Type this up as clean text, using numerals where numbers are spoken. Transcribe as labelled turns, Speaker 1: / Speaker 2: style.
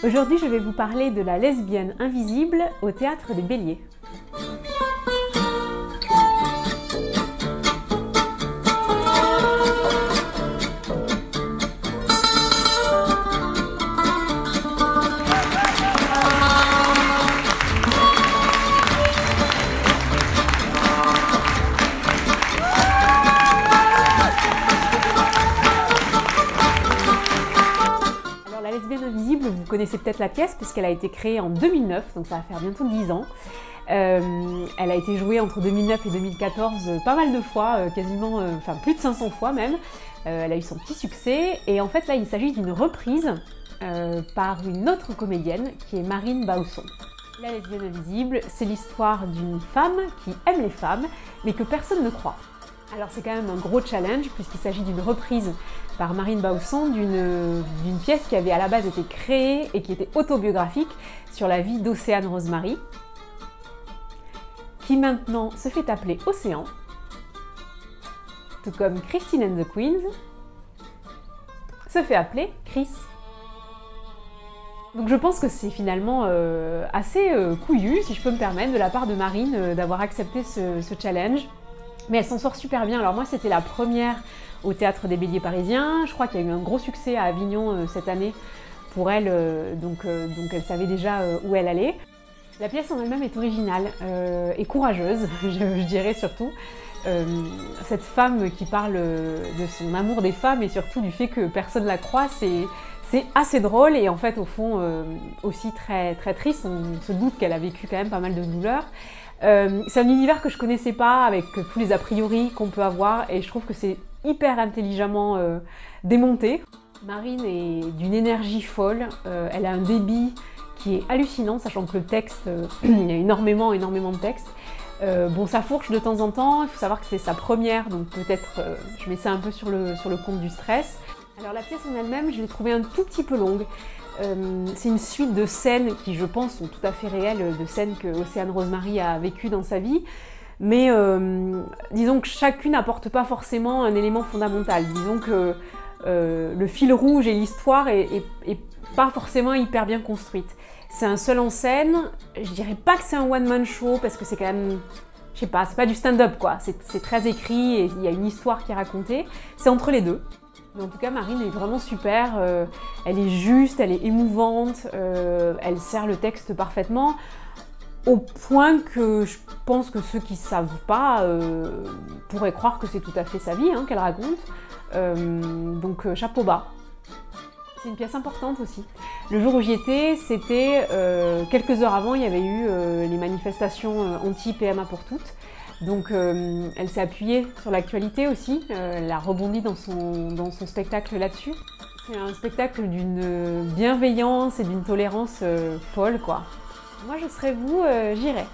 Speaker 1: Aujourd'hui, je vais vous parler de la lesbienne invisible au Théâtre des Béliers. La lesbienne invisible, vous connaissez peut-être la pièce puisqu'elle a été créée en 2009, donc ça va faire bientôt 10 ans. Elle a été jouée entre 2009 et 2014 pas mal de fois, quasiment, plus de 500 fois même. Elle a eu son petit succès et en fait là il s'agit d'une reprise par une autre comédienne qui est Marine Bausson. La lesbienne invisible, c'est l'histoire d'une femme qui aime les femmes mais que personne ne croit. Alors c'est quand même un gros challenge puisqu'il s'agit d'une reprise par Marine Bausson d'une pièce qui avait à la base été créée et qui était autobiographique sur la vie d'Océane Rosemary, qui maintenant se fait appeler Océan, tout comme Christine and the Queens se fait appeler Chris. Donc je pense que c'est finalement assez couillu, si je peux me permettre, de la part de Marine d'avoir accepté ce challenge. Mais elle s'en sort super bien. Alors moi c'était la première au Théâtre des Béliers parisiens. Je crois qu'il y a eu un gros succès à Avignon cette année pour elle, donc elle savait déjà où elle allait. La pièce en elle-même est originale et courageuse, je dirais surtout. Cette femme qui parle de son amour des femmes et surtout du fait que personne ne la croit, c'est assez drôle et en fait au fond aussi très, très triste. On se doute qu'elle a vécu quand même pas mal de douleurs. C'est un univers que je connaissais pas avec tous les a priori qu'on peut avoir et je trouve que c'est hyper intelligemment démonté. Marine est d'une énergie folle, elle a un débit qui est hallucinant, sachant que le texte, il y a énormément de texte. Bon, ça fourche de temps en temps, il faut savoir que c'est sa première, donc peut-être je mets ça un peu sur le compte du stress. Alors la pièce en elle-même, je l'ai trouvée un tout petit peu longue. C'est une suite de scènes qui, je pense, sont tout à fait réelles, de scènes que Océane Rosemary a vécues dans sa vie. Mais disons que chacune n'apporte pas forcément un élément fondamental. Disons que le fil rouge et l'histoire est pas forcément hyper bien construite. C'est un seul en scène. Je dirais pas que c'est un one-man show parce que c'est quand même... Je sais pas, c'est pas du stand-up quoi. C'est très écrit et il y a une histoire qui est racontée. C'est entre les deux. Mais en tout cas, Marine est vraiment super, elle est juste, elle est émouvante, elle sert le texte parfaitement, au point que je pense que ceux qui ne savent pas pourraient croire que c'est tout à fait sa vie qu'elle raconte, donc chapeau bas. C'est une pièce importante aussi. Le jour où j'y étais, c'était quelques heures avant, il y avait eu les manifestations anti-PMA pour toutes. Donc elle s'est appuyée sur l'actualité aussi, elle a rebondi dans son spectacle là-dessus. C'est un spectacle d'une bienveillance et d'une tolérance folle quoi. Moi je serais vous, j'irais.